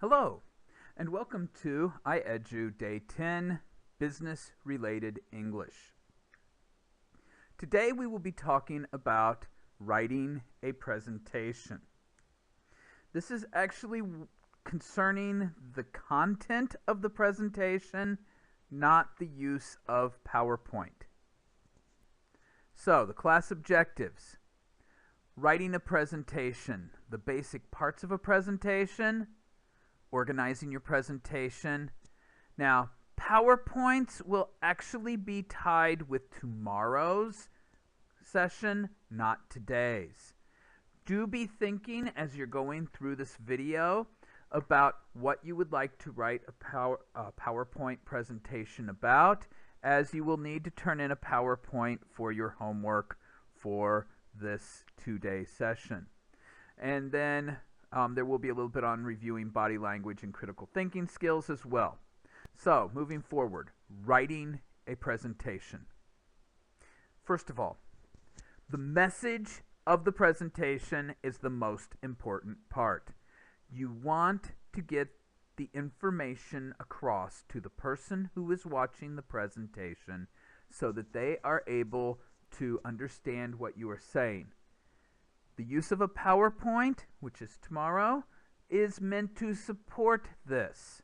Hello, and welcome to IEDU Day 10, Business Related English. Today we will be talking about writing a presentation. This is actually concerning the content of the presentation, not the use of PowerPoint. So, the class objectives. Writing a presentation, the basic parts of a presentation, organizing your presentation. Now, PowerPoints will actually be tied with tomorrow's session, not today's. Do be thinking as you're going through this video about what you would like to write a PowerPoint presentation about, as you will need to turn in a PowerPoint for your homework for this 2-day session. And then there will be a little bit on reviewing body language and critical thinking skills as well. So, moving forward, writing a presentation. First of all, the message of the presentation is the most important part. You want to get the information across to the person who is watching the presentation so that they are able to understand what you are saying. The use of a PowerPoint, which is tomorrow, is meant to support this.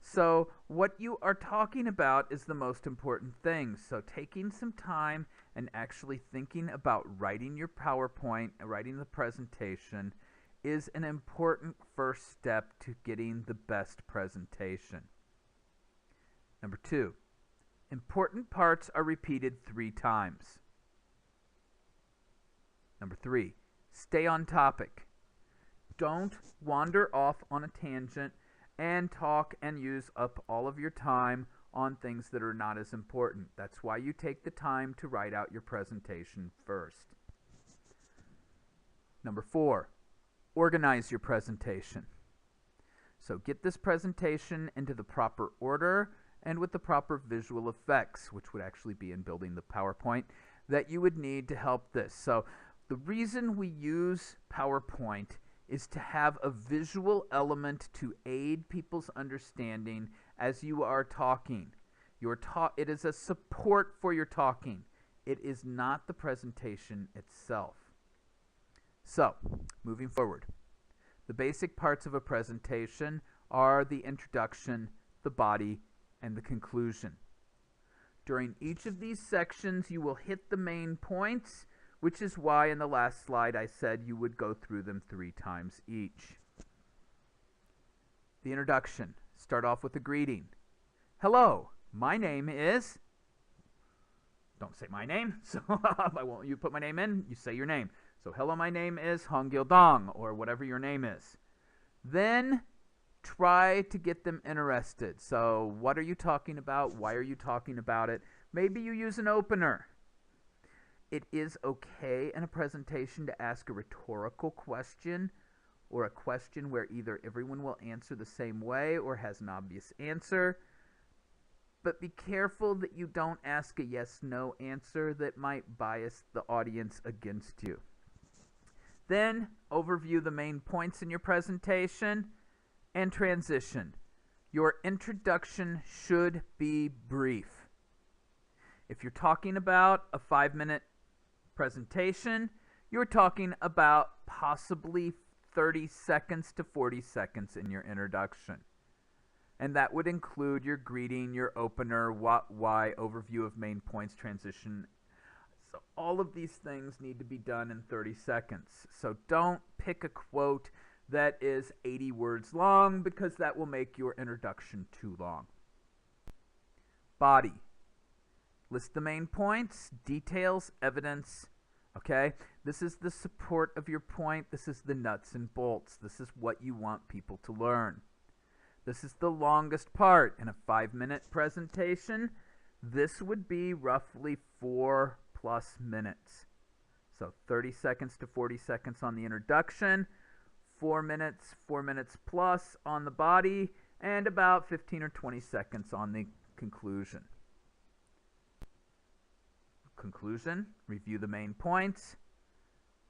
So what you are talking about is the most important thing. So taking some time and actually thinking about writing your PowerPoint, writing the presentation, is an important first step to getting the best presentation. Number 2, important parts are repeated 3 times. Number 3, stay on topic. Don't wander off on a tangent and talk and use up all of your time on things that are not as important. That's why you take the time to write out your presentation first. Number 4, organize your presentation. So get this presentation into the proper order and with the proper visual effects, which would actually be in building the PowerPoint, that you would need to help this. So the reason we use PowerPoint is to have a visual element to aid people's understanding as you are talking. It is a support for your talking. It is not the presentation itself. So, moving forward, the basic parts of a presentation are the introduction, the body, and the conclusion. During each of these sections, you will hit the main points, which is why in the last slide I said you would go through them 3 times each. The introduction. Start off with a greeting. Hello, my name is... Don't say my name, so you put my name in, you say your name. So, hello, my name is Hong Gil Dong, or whatever your name is. Then, try to get them interested. So, what are you talking about? Why are you talking about it? Maybe you use an opener. It is okay in a presentation to ask a rhetorical question or a question where either everyone will answer the same way or has an obvious answer. But be careful that you don't ask a yes-no answer that might bias the audience against you. Then, overview the main points in your presentation and transition. Your introduction should be brief. If you're talking about a 5-minute presentation, you're talking about possibly 30 seconds to 40 seconds in your introduction. And that would include your greeting, your opener, what, why, overview of main points, transition. So all of these things need to be done in 30 seconds. So don't pick a quote that is 80 words long, because that will make your introduction too long. Body. List the main points, details, evidence. Okay? This is the support of your point. This is the nuts and bolts. This is what you want people to learn. This is the longest part. In a 5-minute presentation, this would be roughly 4+ minutes. So 30 seconds to 40 seconds on the introduction, 4 minutes plus on the body, and about 15 or 20 seconds on the conclusion. Conclusion, review the main points.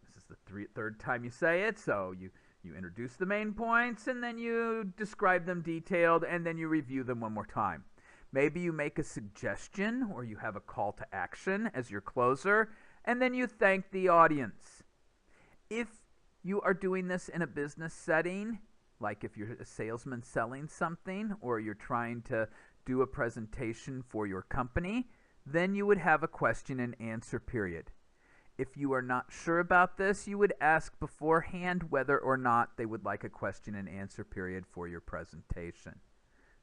This is the third time you say it, so you You introduce the main points, and then you describe them detailed, and then you review them one more time. Maybe you make a suggestion, or you have a call to action as your closer, and then you thank the audience. If you are doing this in a business setting, like if you're a salesman selling something, or you're trying to do a presentation for your company, then you would have a question and answer period. If you are not sure about this, you would ask beforehand whether or not they would like a question and answer period for your presentation.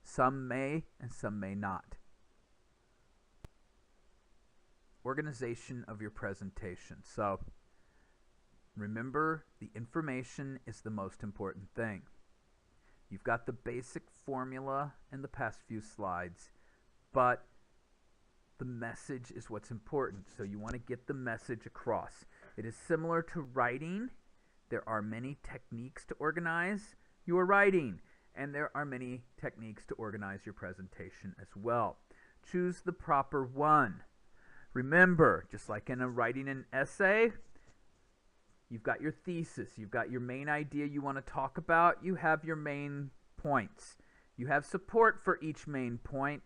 Some may and some may not. Organization of your presentation. So remember, the information is the most important thing. You've got the basic formula in the past few slides, but the message is what's important. So you want to get the message across. It is similar to writing. There are many techniques to organize your writing, and there are many techniques to organize your presentation as well. Choose the proper one. Remember, just like in writing an essay, you've got your thesis, you've got your main idea you want to talk about, you have your main points. You have support for each main point.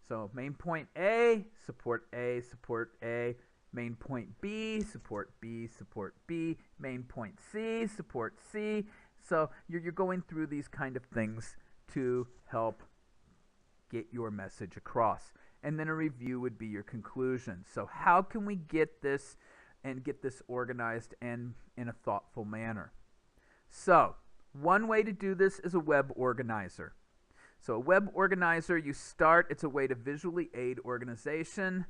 So main point A, support A, support A. Main point B, support B, support B. Main point C, support C. So you're going through these kind of things to help get your message across. And then a review would be your conclusion. So how can we get this and get this organized and in a thoughtful manner? So one way to do this is a web organizer. So a web organizer, you start, it's a way to visually aid organization.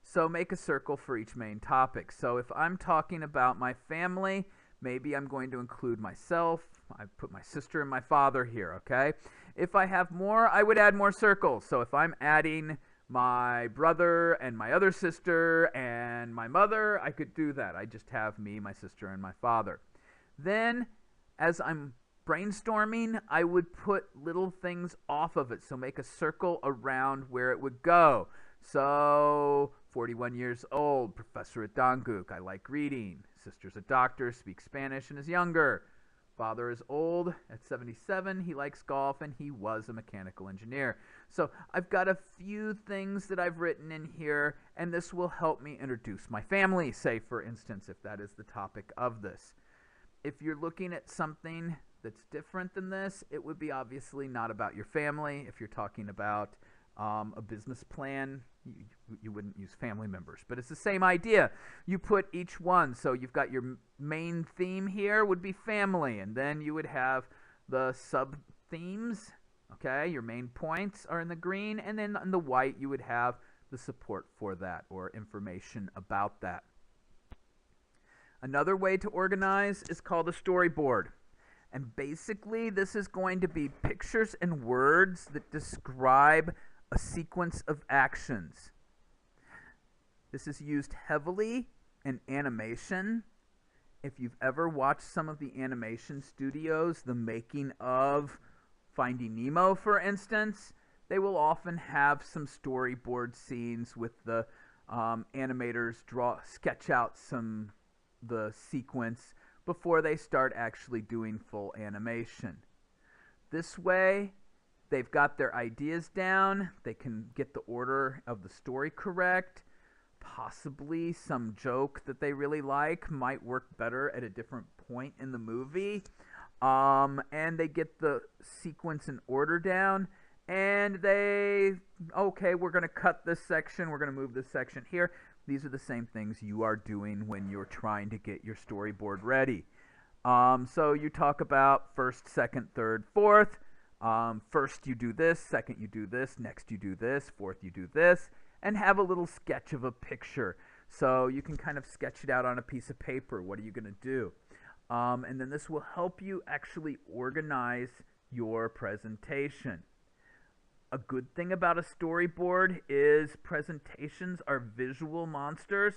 So make a circle for each main topic. So if I'm talking about my family, maybe I'm going to include myself. I put my sister and my father here, okay? If I have more, I would add more circles. So if I'm adding my brother and my other sister and my mother, I could do that. I just have me, my sister, and my father. Then, as I'm brainstorming, I would put little things off of it. So make a circle around where it would go. So 41 years old, professor at Dongguk. I like reading. Sister's a doctor, speaks Spanish, and is younger. Father is old, at 77. He likes golf, and he was a mechanical engineer. So I've got a few things that I've written in here, and this will help me introduce my family, say, for instance, if that is the topic of this. If you're looking at something that's different than this, it would be obviously not about your family. If you're talking about a business plan, you wouldn't use family members. But it's the same idea. You put each one. So you've got your main theme here would be family. And then you would have the sub-themes. Okay, your main points are in the green. And then in the white, you would have the support for that or information about that. Another way to organize is called a storyboard. And basically, this is going to be pictures and words that describe a sequence of actions. This is used heavily in animation. If you've ever watched some of the animation studios, the making of Finding Nemo, for instance, they will often have some storyboard scenes with the animators sketch out the sequence before they start actually doing full animation. This way, they've got their ideas down, they can get the order of the story correct, possibly some joke that they really like might work better at a different point in the movie, and they get the sequence and order down, and okay, we're going to cut this section, we're going to move this section here. These are the same things you are doing when you're trying to get your storyboard ready. So you talk about first, second, third, fourth. First you do this, second you do this, next you do this, fourth you do this, and have a little sketch of a picture. So you can kind of sketch it out on a piece of paper. What are you going to do? And then this will help you actually organize your presentation. A good thing about a storyboard is presentations are visual monsters.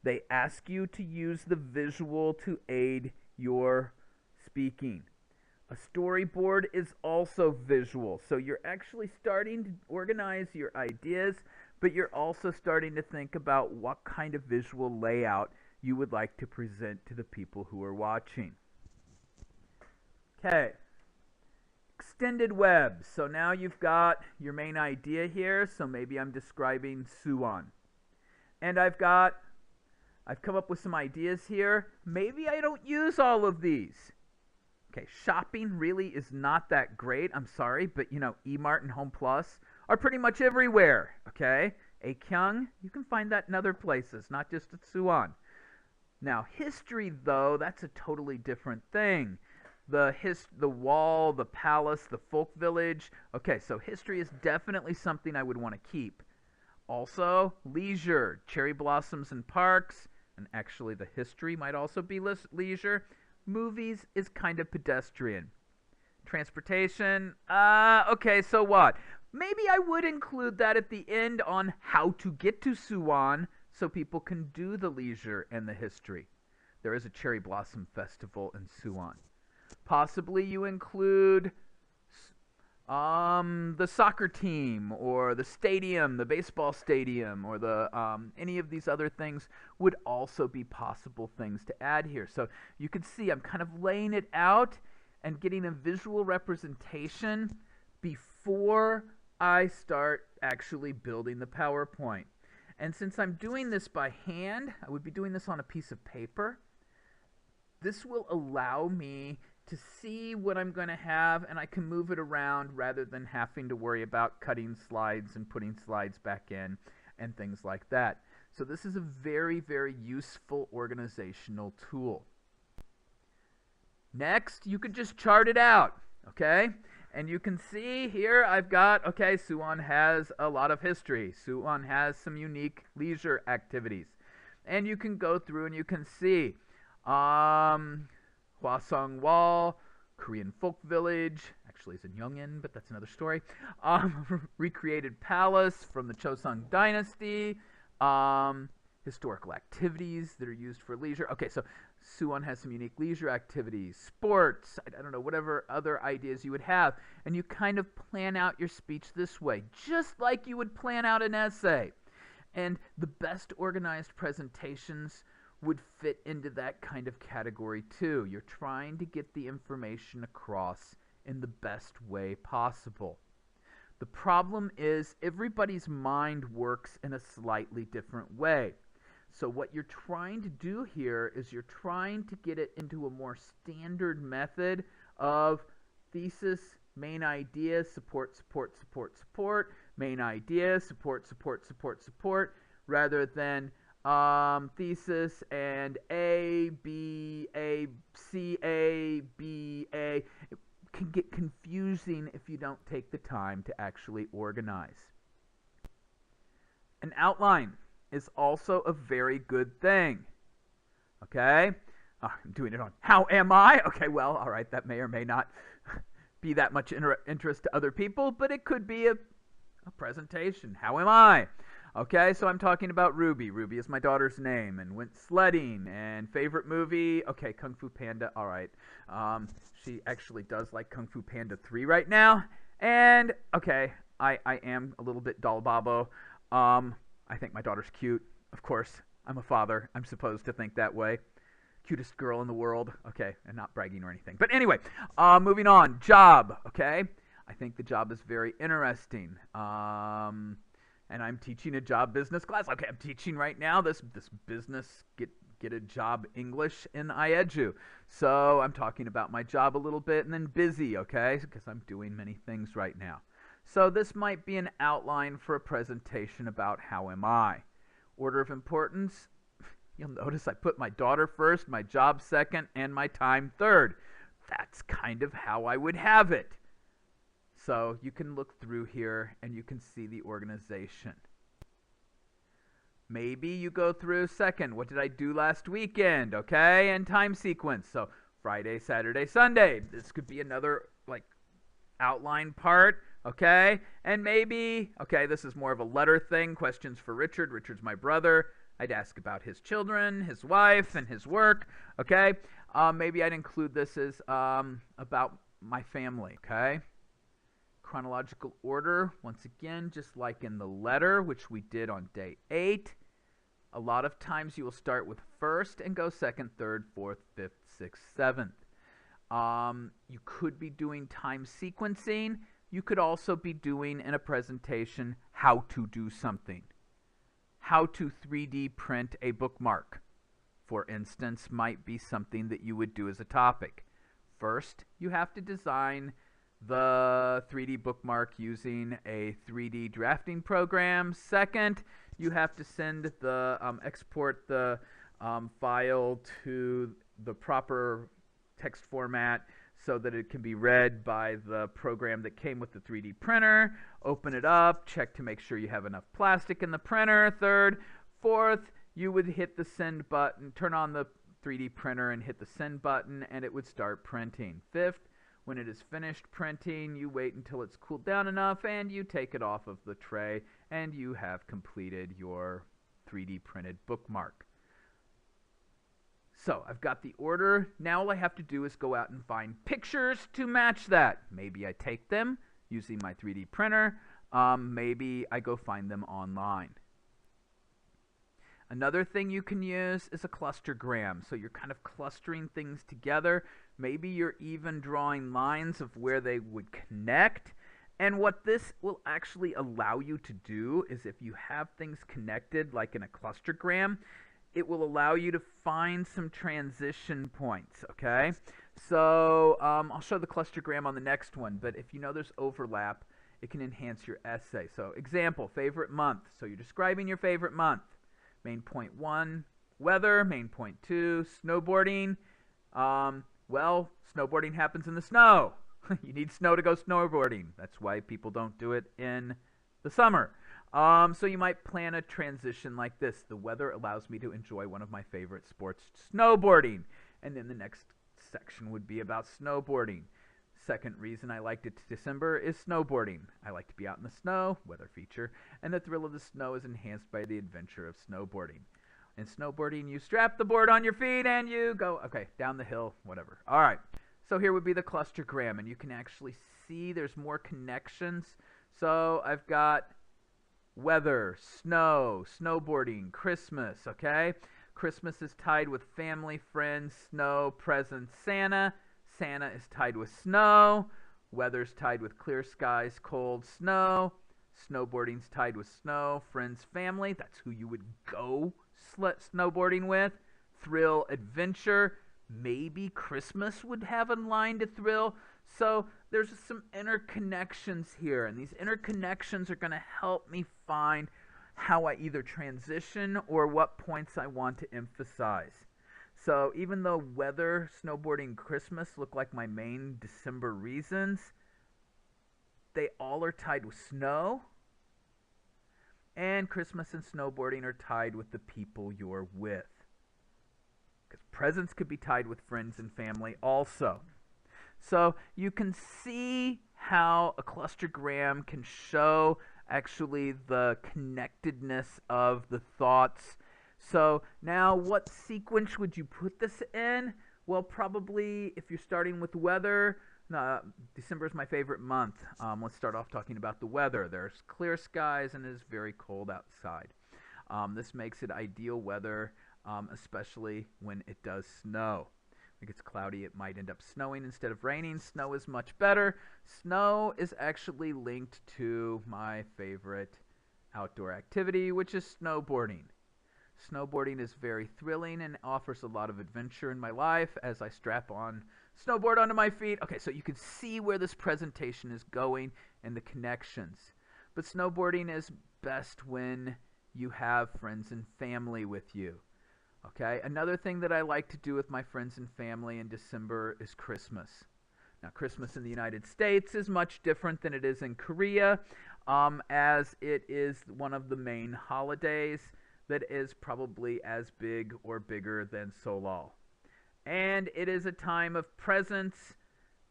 They ask you to use the visual to aid your speaking. A storyboard is also visual. So you're actually starting to organize your ideas, but you're also starting to think about what kind of visual layout you would like to present to the people who are watching. Okay. Extended web. So now you've got your main idea here. So maybe I'm describing Suwon. And I've come up with some ideas here. Maybe I don't use all of these. Okay, shopping really is not that great. I'm sorry, but eMart and Home Plus are pretty much everywhere. Okay, Akyung, you can find that in other places, not just at Suwon. Now, history, though, that's a totally different thing. The wall, the palace, the folk village. Okay, so history is definitely something I would want to keep. Also, leisure, cherry blossoms and parks, and actually the history might also be leisure. Movies is kind of pedestrian. Transportation, okay, so what? Maybe I would include that at the end on how to get to Suwon so people can do the leisure and the history. There is a cherry blossom festival in Suwon. Possibly you include the soccer team or the stadium, the baseball stadium, or the any of these other things would also be possible things to add here. So you can see I'm kind of laying it out and getting a visual representation before I start actually building the PowerPoint. And since I'm doing this by hand, I would be doing this on a piece of paper. This will allow me to see what I'm going to have, and I can move it around rather than having to worry about cutting slides and putting slides back in and things like that. So this is a very, very useful organizational tool. Next, you could just chart it out, okay? And you can see here I've got, okay, Suwon has a lot of history. Suwon has some unique leisure activities. And you can go through and you can see Hwasong Wall, Korean Folk Village, actually it's in Yongin, but that's another story. Recreated Palace from the Chosun Dynasty, historical activities that are used for leisure. Okay, so Suwon has some unique leisure activities, sports, I don't know, whatever other ideas you would have. And you kind of plan out your speech this way, just like you would plan out an essay. And the best organized presentations would fit into that kind of category too. You're trying to get the information across in the best way possible. The problem is everybody's mind works in a slightly different way. So what you're trying to do here is you're trying to get it into a more standard method of thesis, main idea, support, main idea, support, rather than thesis and A, B, A, C, A, B, A. It can get confusing if you don't take the time to actually organize. An outline is also a very good thing. Okay? I'm doing it on how am I? Okay, well, all right, that may or may not be that much interest to other people, but it could be a presentation. How am I? Okay, so I'm talking about Ruby. Ruby is my daughter's name, and went sledding, and favorite movie, okay, Kung Fu Panda, all right. She actually does like Kung Fu Panda 3 right now, and, okay, I am a little bit doll babo. I think my daughter's cute. Of course, I'm a father. I'm supposed to think that way. Cutest girl in the world. Okay, and not bragging or anything. But anyway, moving on. Job, okay? I think the job is very interesting. And I'm teaching a job business class. Okay, I'm teaching right now this business get a job English in IEDU. So I'm talking about my job a little bit, and then busy, okay? Because I'm doing many things right now. So this might be an outline for a presentation about how am I. Order of importance, you'll notice I put my daughter first, my job second, and my time third. That's kind of how I would have it. So you can look through here and you can see the organization. Maybe you go through second, what did I do last weekend, okay? And time sequence, so Friday, Saturday, Sunday. This could be another like outline part. Okay, and maybe, okay, this is more of a letter thing, questions for Richard. Richard's my brother. I'd ask about his children, his wife, and his work, okay? Maybe I'd include this as about my family, okay? Chronological order, once again, just like in the letter, which we did on day 8. A lot of times you will start with first and go second, third, fourth, fifth, sixth, seventh. You could be doing time sequencing. You could also be doing in a presentation how to do something. How to 3D print a bookmark, for instance, might be something that you would do as a topic. First, you have to design the 3D bookmark using a 3D drafting program. Second, you have to send the export the file to the proper text format so that it can be read by the program that came with the 3D printer. Open it up, check to make sure you have enough plastic in the printer. Third, fourth, you would hit the send button, turn on the 3D printer and hit the send button, and it would start printing. Fifth, when it is finished printing, you wait until it's cooled down enough and you take it off of the tray and you have completed your 3D printed bookmark. So I've got the order. Now all I have to do is go out and find pictures to match that. Maybe I take them using my 3D printer. Maybe I go find them online. Another thing you can use is a clustergram. So you're kind of clustering things together. Maybe you're even drawing lines of where they would connect. And what this will actually allow you to do is if you have things connected like in a clustergram, it will allow you to find some transition points, okay? So I'll show the clustergram on the next one, but if you know there's overlap, it can enhance your essay. So example, favorite month. So you're describing your favorite month. Main point 1, weather. Main point 2, snowboarding. Well, snowboarding happens in the snow. You need snow to go snowboarding. That's why people don't do it in the summer. So you might plan a transition like this. The weather allows me to enjoy one of my favorite sports, snowboarding. And then the next section would be about snowboarding. Second reason I liked it December is snowboarding. I like to be out in the snow, weather feature, and the thrill of the snow is enhanced by the adventure of snowboarding. In snowboarding, you strap the board on your feet and you go, okay, down the hill, whatever. All right, so here would be the clustergram, and you can actually see there's more connections. So I've got weather, snow, snowboarding, Christmas, okay? Christmas is tied with family, friends, snow, presents, Santa. Santa is tied with snow. Weather's tied with clear skies, cold, snow. Snowboarding's tied with snow, friends, family. That's who you would go snowboarding with. Thrill, adventure. Maybe Christmas would have a line to thrill. So there's some interconnections here, and these interconnections are going to help me find how I either transition or what points I want to emphasize. So even though weather, snowboarding, Christmas look like my main December reasons, they all are tied with snow, and Christmas and snowboarding are tied with the people you're with. Because presents could be tied with friends and family also. So you can see how a clustergram can show actually the connectedness of the thoughts. So now what sequence would you put this in? Well, probably if you're starting with weather, December is my favorite month. Let's start off talking about the weather. There's clear skies and it is very cold outside. This makes it ideal weather, especially when it does snow. If it's cloudy, it might end up snowing instead of raining. Snow is much better. Snow is actually linked to my favorite outdoor activity, which is snowboarding. Snowboarding is very thrilling and offers a lot of adventure in my life as I strap on snowboard onto my feet. Okay, so you can see where this presentation is going and the connections. But snowboarding is best when you have friends and family with you. Okay, another thing that I like to do with my friends and family in December is Christmas. Now, Christmas in the United States is much different than it is in Korea, as it is one of the main holidays that is probably as big or bigger than Solal. And it is a time of presents,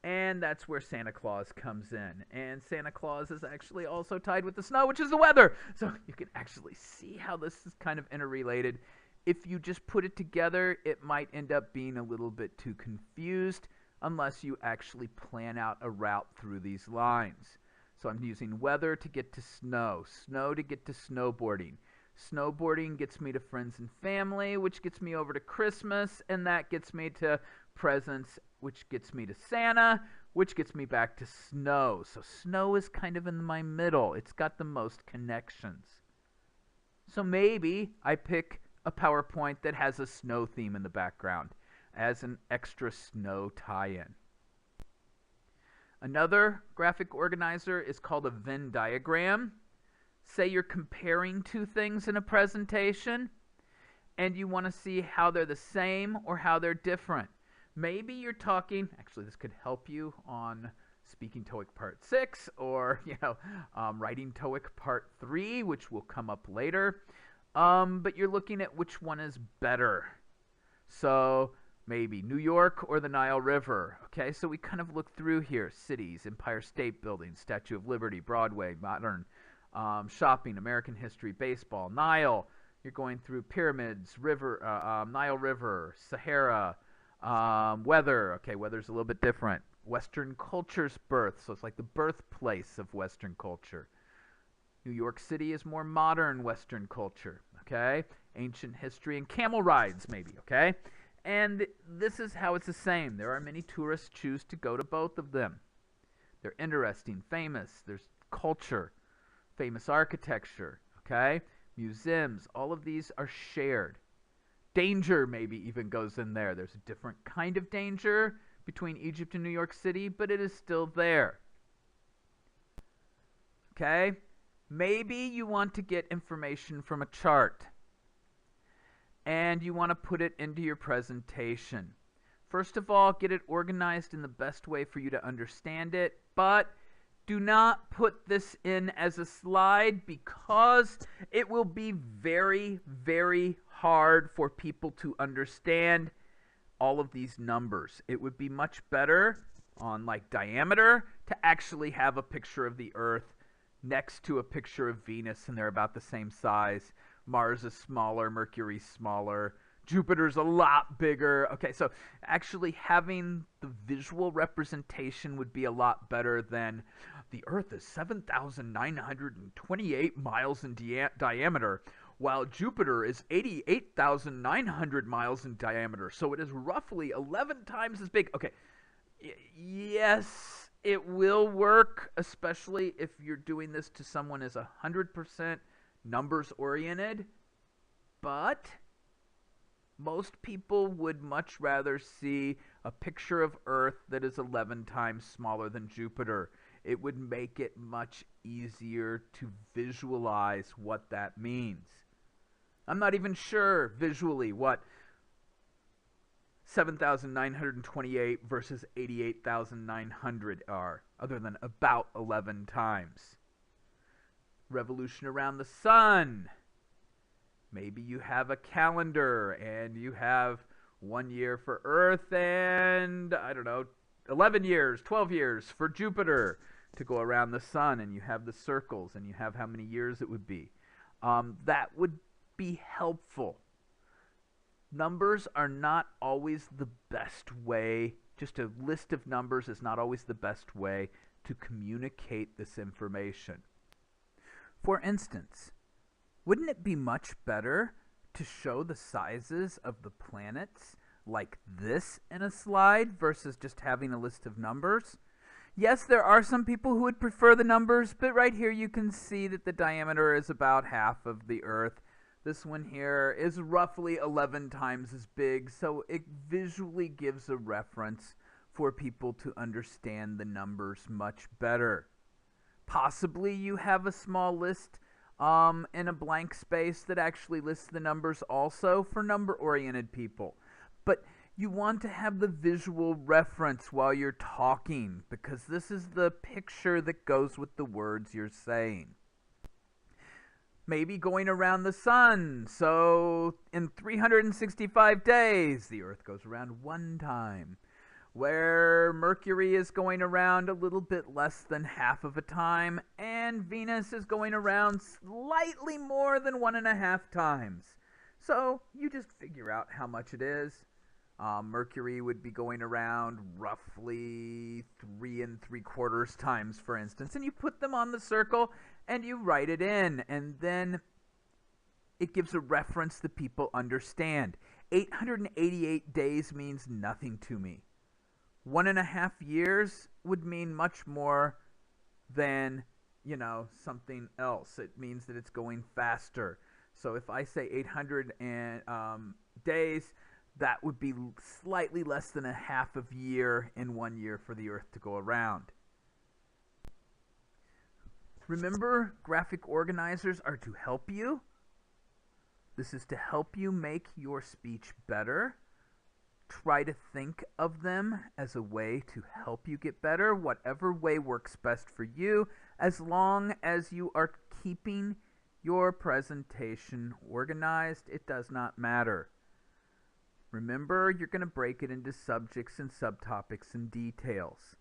and that's where Santa Claus comes in. And Santa Claus is actually also tied with the snow, which is the weather. So you can actually see how this is kind of interrelated. If you just put it together, it might end up being a little bit too confused unless you actually plan out a route through these lines. So I'm using weather to get to snow, snow to get to snowboarding. Snowboarding gets me to friends and family, which gets me over to Christmas, and that gets me to presents which gets me to Santa, which gets me back to snow. So snow is kind of in my middle. It's got the most connections. So maybe I pick a PowerPoint that has a snow theme in the background as an extra snow tie-in. Another graphic organizer is called a Venn diagram. Say you're comparing two things in a presentation and you want to see how they're the same or how they're different. Maybe you're talking, actually this could help you on Speaking TOEIC Part 6 or Writing TOEIC Part 3, which will come up later. But you're looking at which one is better. So maybe New York or the Nile River. Okay, so we kind of look through here. Cities, Empire State Building, Statue of Liberty, Broadway, modern shopping, American history, baseball, Nile. You're going through pyramids, river, Nile River, Sahara, weather. Okay, weather's a little bit different. Western culture's birth, so it's like the birthplace of Western culture. New York City is more modern Western culture, okay? Ancient history and camel rides, maybe, okay? And this is how it's the same. There are many tourists choose to go to both of them. They're interesting, famous. There's culture, famous architecture, okay? Museums, all of these are shared. Danger maybe even goes in there. There's a different kind of danger between Egypt and New York City, but it is still there. Okay? Maybe you want to get information from a chart and you want to put it into your presentation. First of all, get it organized in the best way for you to understand it, but do not put this in as a slide because it will be very, very hard for people to understand all of these numbers. It would be much better on like diameter to actually have a picture of the Earth next to a picture of Venus, and they're about the same size. Mars is smaller, Mercury's smaller, Jupiter's a lot bigger. Okay, so actually having the visual representation would be a lot better than the Earth is 7,928 miles in diameter, while Jupiter is 88,900 miles in diameter. So it is roughly 11 times as big. Okay, yes, it will work, especially if you're doing this to someone as 100% numbers oriented, but most people would much rather see a picture of Earth that is 11 times smaller than Jupiter. It would make it much easier to visualize what that means. I'm not even sure visually what 7,928 versus 88,900 are, other than about 11 times. Revolution around the sun. Maybe you have a calendar and you have 1 year for Earth and, 11 years, 12 years for Jupiter to go around the sun, and you have the circles and you have how many years it would be. That would be helpful. Numbers are not always the best way, just a list of numbers is not always the best way to communicate this information. For instance, wouldn't it be much better to show the sizes of the planets like this in a slide versus just having a list of numbers? Yes, there are some people who would prefer the numbers, but right here you can see that the diameter is about half of the Earth. This one here is roughly 11 times as big, so it visually gives a reference for people to understand the numbers much better. Possibly you have a small list in a blank space that actually lists the numbers also for number-oriented people. But you want to have the visual reference while you're talking, because this is the picture that goes with the words you're saying. Maybe going around the sun. So in 365 days, the Earth goes around one time, where Mercury is going around a little bit less than half of a time, and Venus is going around slightly more than 1.5 times. So you just figure out how much it is. Mercury would be going around roughly 3 3/4 times, for instance, and you put them on the circle and you write it in, and then it gives a reference that people understand. 888 days means nothing to me. 1.5 years would mean much more than, something else. It means that it's going faster. So if I say 800 days, that would be slightly less than a half of year in 1 year for the Earth to go around. Remember, graphic organizers are to help you. This is to help you make your speech better. Try to think of them as a way to help you get better, whatever way works best for you, as long as you are keeping your presentation organized. It does not matter. Remember, you're going to break it into subjects and subtopics and details.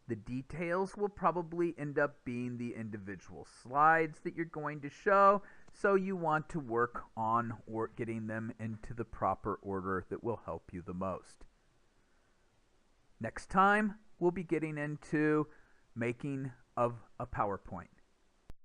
The details will probably end up being the individual slides that you're going to show, so you want to work on or getting them into the proper order that will help you the most. Next time, we'll be getting into making of a PowerPoint.